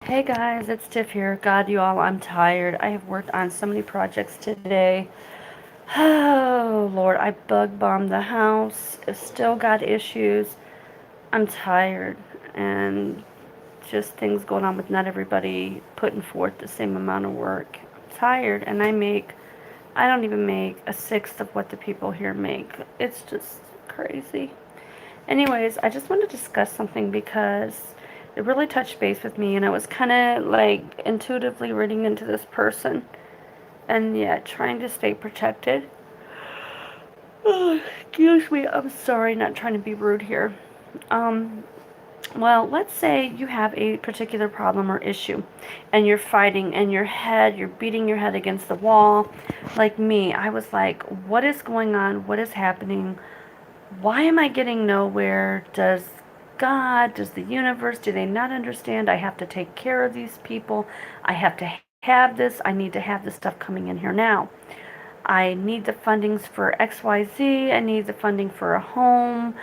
Hey guys, it's Tiff here. God, you all, I'm tired. I have worked on so many projects today. Oh, Lord, I bug bombed the house. I've still got issues. I'm tired. And just things going on with not everybody putting forth the same amount of work. I'm tired, and I don't even make a sixth of what the people here make. It's just crazy. Anyways, I just want to discuss something because it really touched base with me, and I was kind of like intuitively reading into this person and yet trying to stay protected. Oh, excuse me, I'm sorry, not trying to be rude here. Um, well, let's say you have a particular problem or issue and you're fighting and you're beating your head against the wall. Like me, I was like, what is going on? What is happening? Why am I getting nowhere? Does the universe, do they not understand? I have to take care of these people. I have to have this. I need to have this stuff coming in here now. I need the fundings for XYZ. I need the funding for a home.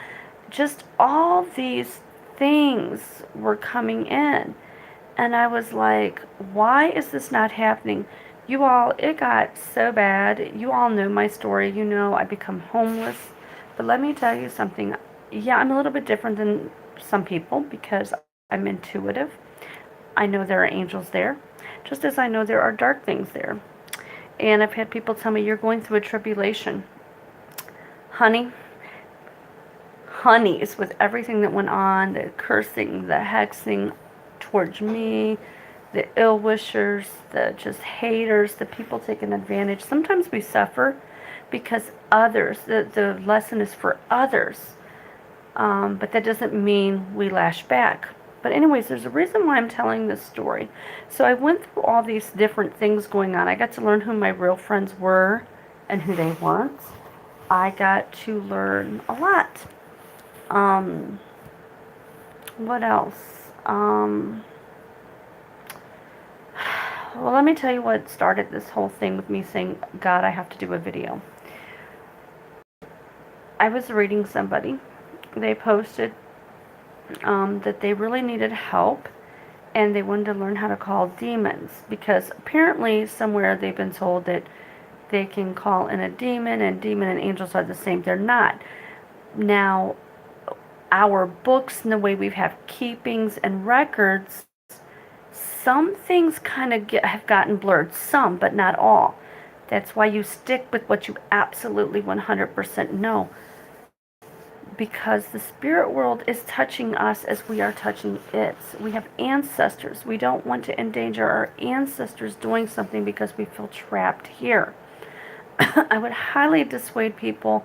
Just all these things were coming in. And I was like, why is this not happening? You all, it got so bad. You all know my story. You know, I become homeless. But let me tell you something. Yeah, I'm a little bit different than some people because I'm intuitive. I know there are angels there, just as I know there are dark things there. And I've had people tell me, you're going through a tribulation. Honey, honeys, with everything that went on, the cursing, the hexing towards me, the ill wishers, the just haters, the people taking advantage. Sometimes we suffer because others, the lesson is for others. But that doesn't mean we lash back. But anyways, there's a reason why I'm telling this story. So I went through all these different things going on. I got to learn who my real friends were and who they weren't. I got to learn a lot. Um, what else? Well, let me tell you what started this whole thing with me saying, God, I have to do a video. I was reading somebody. They posted that they really needed help and they wanted to learn how to call demons because apparently somewhere they've been told that they can call in a demon and angels are the same. They're not. Now, our books and the way we have keepings and records, some things kind of have gotten blurred, some, but not all. That's why you stick with what you absolutely 100% know. Because the spirit world is touching us as we are touching it. We have ancestors. We don't want to endanger our ancestors doing something because we feel trapped here. I would highly dissuade people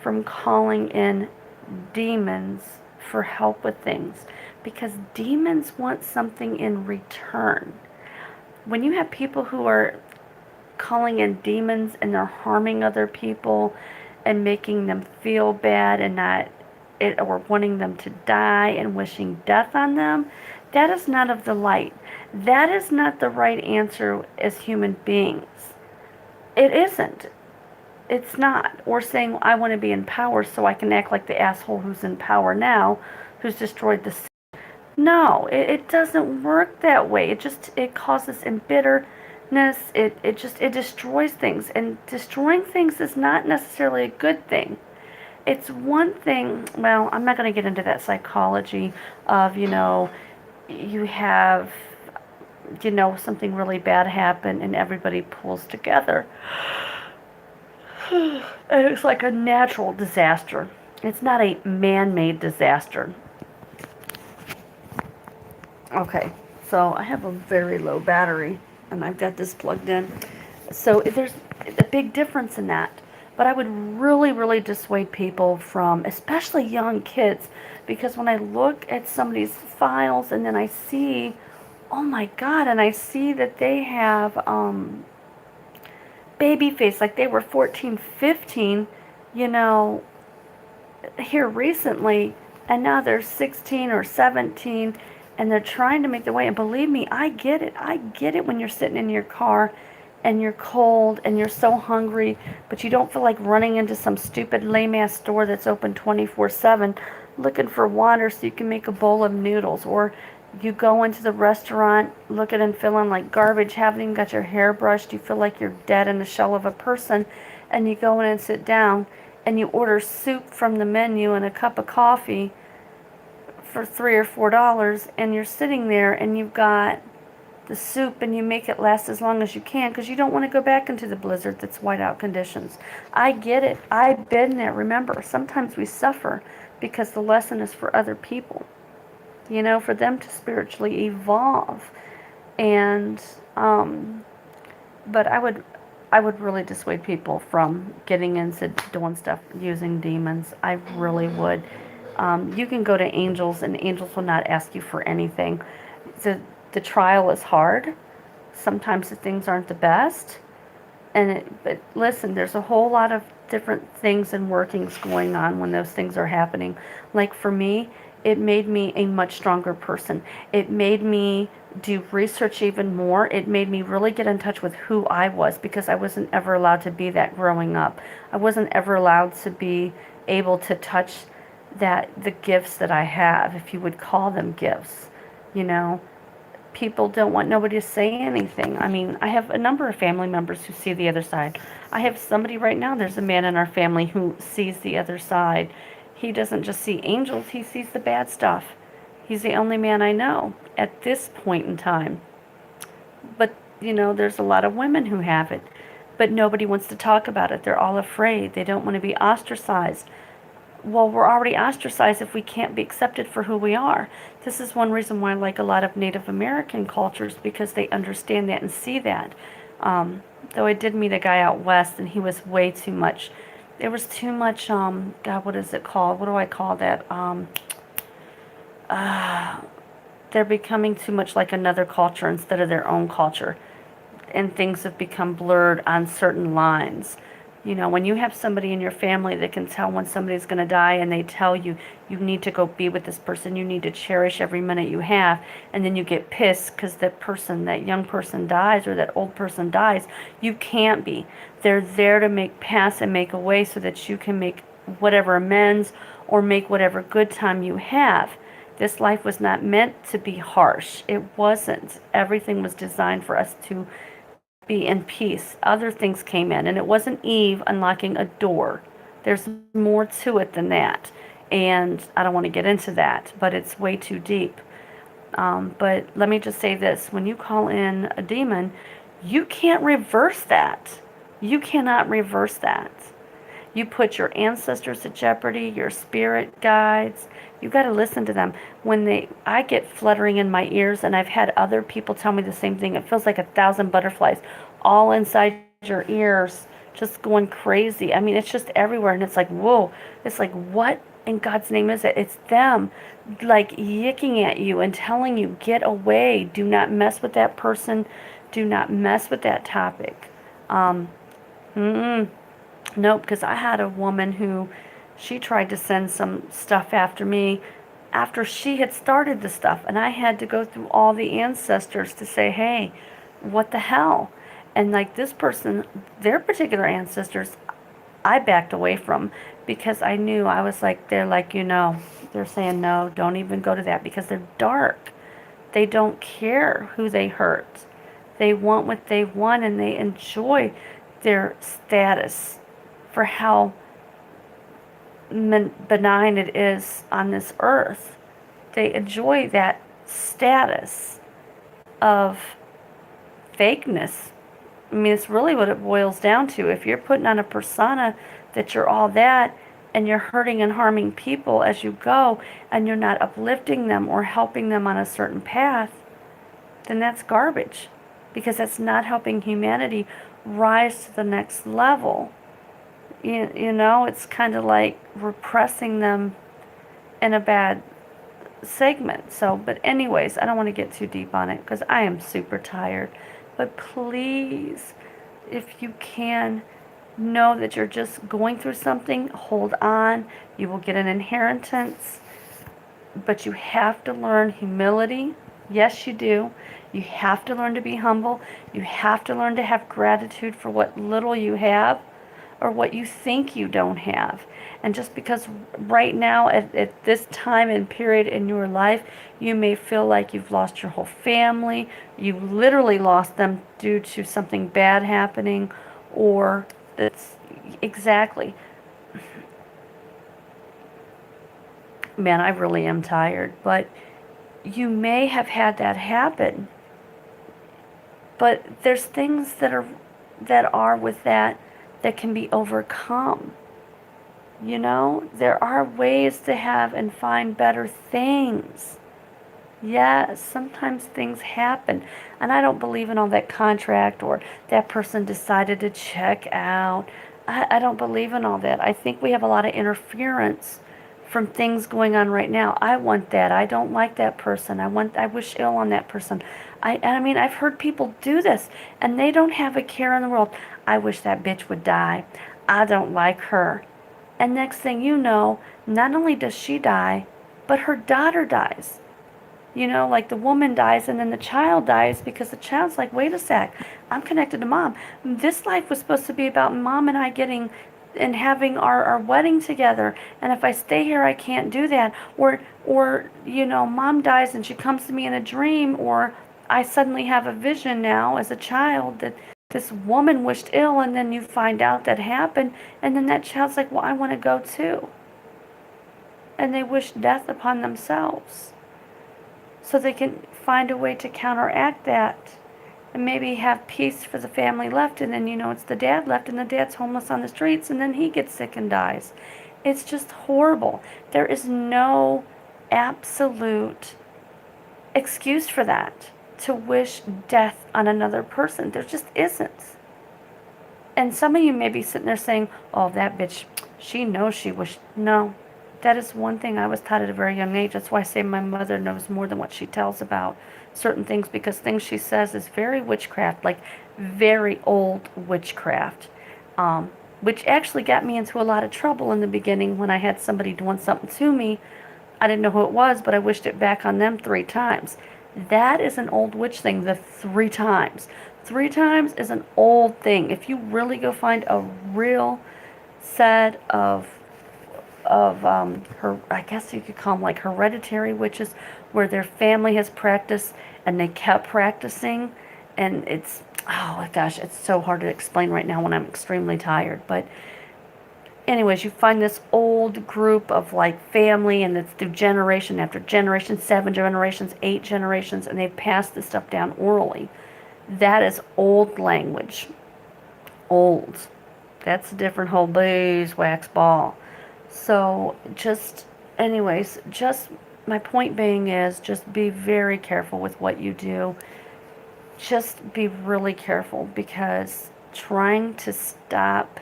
from calling in demons for help with things because demons want something in return. When you have people who are calling in demons and they're harming other people and making them feel bad and not it or wanting them to die and wishing death on them, that is not of the light. That is not the right answer as human beings. It isn't. It's not. Or saying, I want to be in power so I can act like the asshole who's in power now, who's destroyed the city. No, it doesn't work that way. It causes embitterness. It destroys things. And destroying things is not necessarily a good thing. It's one thing, well, I'm not going to get into that psychology of, you have, something really bad happen and everybody pulls together. And it's like a natural disaster. It's not a man-made disaster. Okay, so I have a very low battery and I've got this plugged in. So there's a big difference in that. But I would really, really dissuade people from, especially young kids, because when I look at somebody's files and then I see, oh my God, and I see that they have baby face, like they were 14, 15, you know, here recently, and now they're 16 or 17, and they're trying to make their way. And believe me, I get it. I get it when you're sitting in your car and you're cold and you're so hungry, but you don't feel like running into some stupid lame-ass store that's open 24/7 looking for water so you can make a bowl of noodles, or You go into the restaurant looking and feeling like garbage, haven't even got your hair brushed, you feel like you're dead in the shell of a person, and you go in and sit down and you order soup from the menu and a cup of coffee for $3 or $4, and you're sitting there and you've got the soup and you make it last as long as you can because you don't want to go back into the blizzard that's whiteout conditions. I get it. I've been there. Remember, sometimes we suffer because the lesson is for other people, for them to spiritually evolve. And, but I would really dissuade people from getting into doing stuff using demons. I really would. You can go to angels, and angels will not ask you for anything. The, the trial is hard. Sometimes the things aren't the best. But listen, there's a whole lot of different things and workings going on when those things are happening. Like for me, it made me a much stronger person. It made me do research even more. It made me really get in touch with who I was because I wasn't ever allowed to be that growing up. I wasn't ever allowed to be able to touch the gifts that I have, if you would call them gifts. You know, people don't want nobody to say anything. I mean, I have a number of family members who see the other side. I have somebody right now, there's a man in our family who sees the other side. He doesn't just see angels, he sees the bad stuff. He's the only man I know at this point in time. But, there's a lot of women who have it. But nobody wants to talk about it. They're all afraid. They don't want to be ostracized. Well, we're already ostracized if we can't be accepted for who we are. This is one reason why I like a lot of Native American cultures, because they understand that and see that. Though I did meet a guy out west, and he was way too much. There was too much, God, what is it called? What do I call that? They're becoming too much like another culture instead of their own culture. And things have become blurred on certain lines. When you have somebody in your family that can tell when somebody's going to die, and they tell you, you need to go be with this person, you need to cherish every minute you have, and then you get pissed because that young person dies or that old person dies, you can't be. They're there to pass and make a way so that you can make whatever amends or make whatever good time you have. This life was not meant to be harsh. It wasn't. Everything was designed for us to be in peace. Other things came in, and it wasn't Eve unlocking a door. There's more to it than that, and I don't want to get into that, but it's way too deep. But let me just say this: when you call in a demon, you can't reverse that. You cannot reverse that. You put your ancestors at jeopardy, your spirit guides. You got to listen to them. I get fluttering in my ears, and I've had other people tell me the same thing. It feels like 1,000 butterflies all inside your ears, just going crazy. I mean, it's just everywhere, and it's like, whoa. It's like, what in God's name is it? It's them, like yicking at you and telling you, get away. Do not mess with that person. Do not mess with that topic. Nope, because I had a woman who, she tried to send some stuff after me after she had started the stuff, and I had to go through all the ancestors to say, hey, what the hell? And like this person, their particular ancestors, I backed away from because I knew, I was like, they're like, they're saying, no, don't even go to that because they're dark. They don't care who they hurt. They want what they want, and they enjoy their status for how benign it is on this earth. They enjoy that status of fakeness. I mean, it's really what it boils down to. If you're putting on a persona that you're all that, and you're hurting and harming people as you go, and you're not uplifting them or helping them on a certain path, then that's garbage, because that's not helping humanity rise to the next level. It's kind of like repressing them in a bad segment. So, but anyways, I don't want to get too deep on it because I am super tired. But please, if you can, know that you're just going through something. Hold on. You will get an inheritance. But you have to learn humility. Yes, you do. You have to learn to be humble. You have to learn to have gratitude for what little you have. or what you think you don't have. And just because right now, at this time and period in your life, you may feel like you've lost your whole family, you literally lost them due to something bad happening, or that's exactly. Man, I really am tired, but you may have had that happen. But there's things that are with that can be overcome. You know, there are ways to have and find better things. Yes, sometimes things happen. And I don't believe in all that contract or that person decided to check out. I don't believe in all that. I think we have a lot of interference from things going on right now. I want that. I don't like that person. I wish ill on that person. I mean, I've heard people do this and they don't have a care in the world. I wish that bitch would die. I don't like her. And next thing you know, not only does she die, but her daughter dies. You know, like the woman dies and then the child dies because the child's like, wait a sec, I'm connected to mom. This life was supposed to be about mom and I getting and having our wedding together. And if I stay here, I can't do that. Or, you know, mom dies and she comes to me in a dream, or I suddenly have a vision now as a child that this woman wished ill, and then you find out that happened, and then that child's like, well, I want to go too. And they wish death upon themselves so they can find a way to counteract that and maybe have peace for the family left. And then, you know, it's the dad left and the dad's homeless on the streets and then he gets sick and dies. It's just horrible. There is no absolute excuse for that, to wish death on another person. There just isn't. And some of you may be sitting there saying, oh, that bitch, she knows she wished. No, that is one thing I was taught at a very young age. That's why I say my mother knows more than what she tells about certain things, because things she says is very witchcraft, like very old witchcraft, which actually got me into a lot of trouble in the beginning when I had somebody doing something to me. I didn't know who it was, but I wished it back on them 3 times. That is an old witch thing, the 3 times. 3 times is an old thing. If you really go find a real set of her, I guess you could call them like hereditary witches, where their family has practiced and they kept practicing, and it's, oh my gosh, it's so hard to explain right now when I'm extremely tired. But anyways, you find this old group of like family, and it's through generation after generation, 7 generations, 8 generations, and they've passed this stuff down orally. That is old language. Old. That's a different whole beeswax ball. So just, anyways, just my point being is just be very careful with what you do. Just be really careful, because trying to stop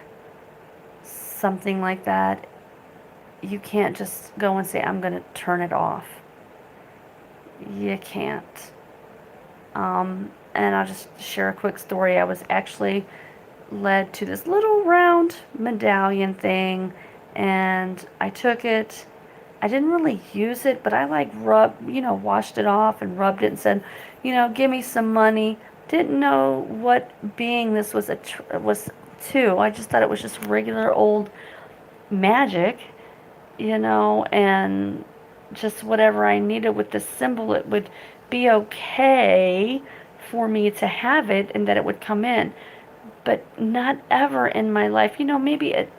something like that, you can't just go and say, I'm going to turn it off. You can't. And I'll just share a quick story. I was actually led to this little round medallion thing, and I took it. I didn't really use it, but I like washed it off and rubbed it and said, give me some money. Didn't know what being this was was to. I just thought it was just regular old magic, and just whatever I needed with the symbol, it would be okay for me to have it and that it would come in. But not ever in my life, maybe it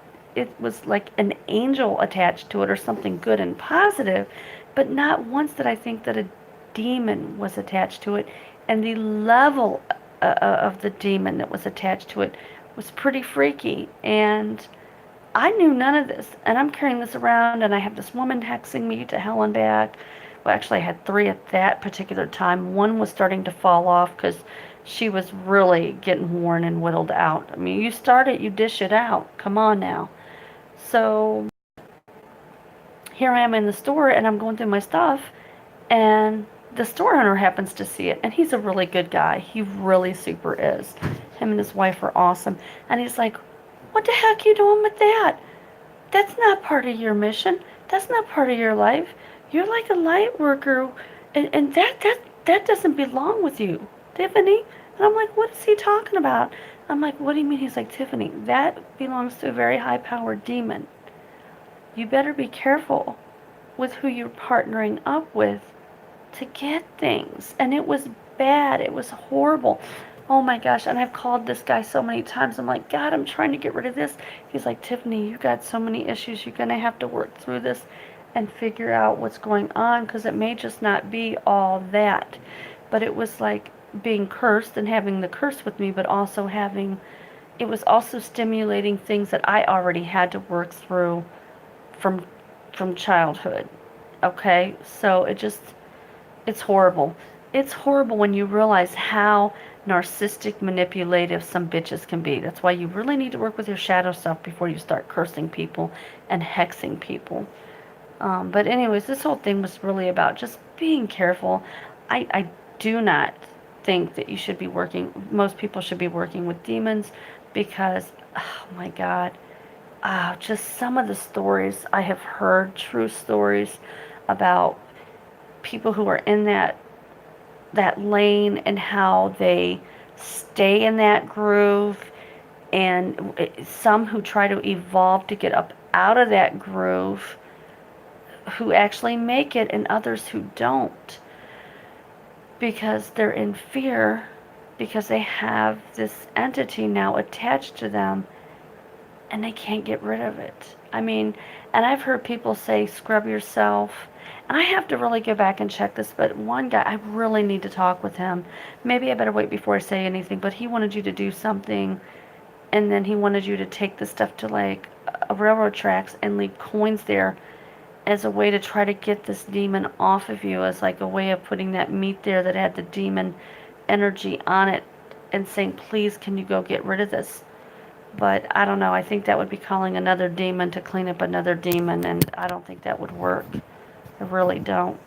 was like an angel attached to it or something good and positive, but not once did I think that a demon was attached to it. And the level of the demon that was attached to it was pretty freaky. And I knew none of this. And I'm carrying this around, and I have this woman hexing me to hell and back. Well, actually, I had 3 at that particular time. One was starting to fall off because she was really getting worn and whittled out. I mean, you start it, you dish it out. Come on now. So here I am in the store, and I'm going through my stuff, and the store owner happens to see it, and he's a really good guy. He really super is. Him and his wife are awesome. And he's like, what the heck are you doing with that? That's not part of your mission. That's not part of your life. You're like a light worker, and that doesn't belong with you. Tiffany, And I'm like, what is he talking about? I'm like, what do you mean? He's like, Tiffany, that belongs to a very high powered demon. You better be careful with who you're partnering up with to get things. And it was bad. It was horrible. Oh my gosh. And I've called this guy so many times. I'm like, God, I'm trying to get rid of this. He's like, Tiffany, you got so many issues. You're going to have to work through this and figure out what's going on because it may just not be all that. But it was like being cursed and having the curse with me, but also having, it was also stimulating things that I already had to work through from childhood. Okay? So it's horrible. It's horrible when you realize how narcissistic, manipulative some bitches can be. That's why you really need to work with your shadow self before you start cursing people and hexing people. But anyways, this whole thing was really about just being careful. I do not think that you should be working, most people should be working with demons because, oh my God, just some of the stories I have heard, true stories about people who are in that lane and how they stay in that groove, and some who try to evolve to get up out of that groove who actually make it, and others who don't because they're in fear because they have this entity now attached to them and they can't get rid of it. I mean, and I've heard people say scrub yourself. And I have to really go back and check this, but one guy, I really need to talk with him. Maybe I better wait before I say anything, but he wanted you to do something, and then he wanted you to take the stuff to like a railroad tracks and leave coins there as a way to try to get this demon off of you, as like a way of putting that meat there that had the demon energy on it and saying, please, can you go get rid of this? But I don't know. I think that would be calling another demon to clean up another demon, and I don't think that would work. I really don't.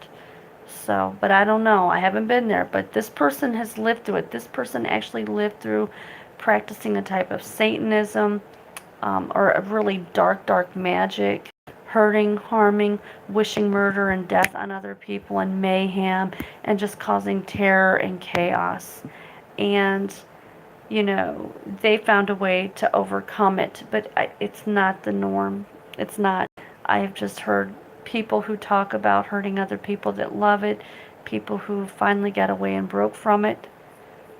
So, but I don't know. I haven't been there, but this person has lived through it. This person actually lived through practicing a type of Satanism, or a really dark, dark magic, hurting, harming, wishing murder and death on other people, and mayhem, and just causing terror and chaos. And they found a way to overcome it, but it's not the norm. It's not. I have just heard people who talk about hurting other people that love it, people who finally got away and broke from it.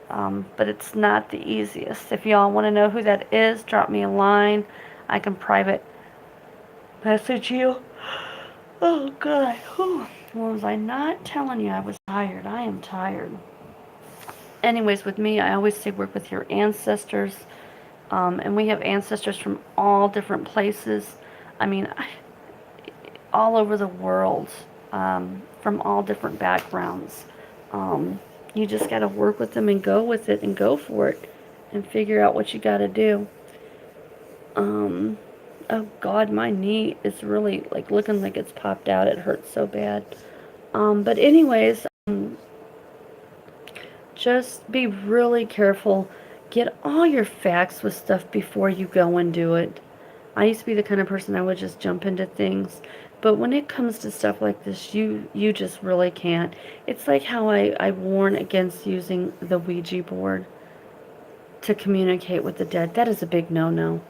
But it's not the easiest. If y'all want to know who that is, drop me a line. I can private message you. Oh, God. Whew. Was I not telling you I was tired? I am tired. Anyways, with me, I always say work with your ancestors. And we have ancestors from all different places. I mean, all over the world, from all different backgrounds. You just got to work with them and go with it and go for it and figure out what you got to do. Oh God, my knee is really like looking like it's popped out. It hurts so bad. But anyways, just be really careful. Get all your facts with stuff before you go and do it. I used to be the kind of person I would just jump into things. But when it comes to stuff like this, you just really can't. It's like how I warn against using the Ouija board to communicate with the dead. That is a big no-no.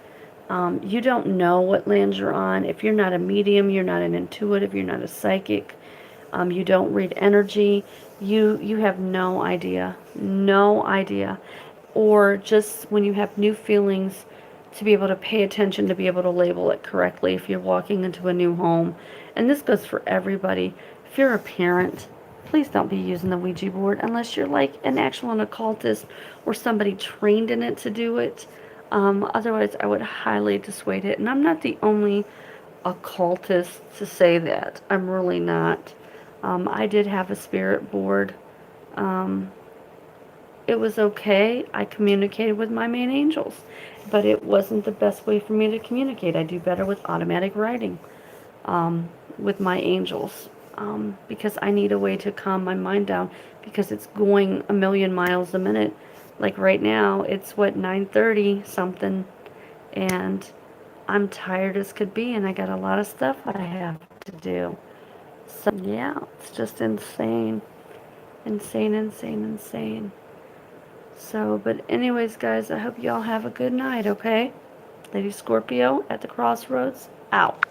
You don't know what land you're on. If you're not a medium, you're not an intuitive, you're not a psychic, you don't read energy, you have no idea. No idea. Or just when you have new feelings, to be able to pay attention, to be able to label it correctly if you're walking into a new home. And this goes for everybody. If you're a parent, please don't be using the Ouija board unless you're like an actual occultist or somebody trained in it to do it. Otherwise, I would highly dissuade it. And I'm not the only occultist to say that. I'm really not. I did have a spirit board. It was okay. I communicated with my main angels, but it wasn't the best way for me to communicate. I do better with automatic writing, with my angels, because I need a way to calm my mind down because it's going a million miles a minute. Like right now, it's what, 9:30 something, and I'm tired as could be, and I got a lot of stuff I have to do. So yeah, it's just insane. Insane, insane, insane. So, but anyways, guys, I hope y'all have a good night, okay? Lady Scorpio at the Crossroads, out.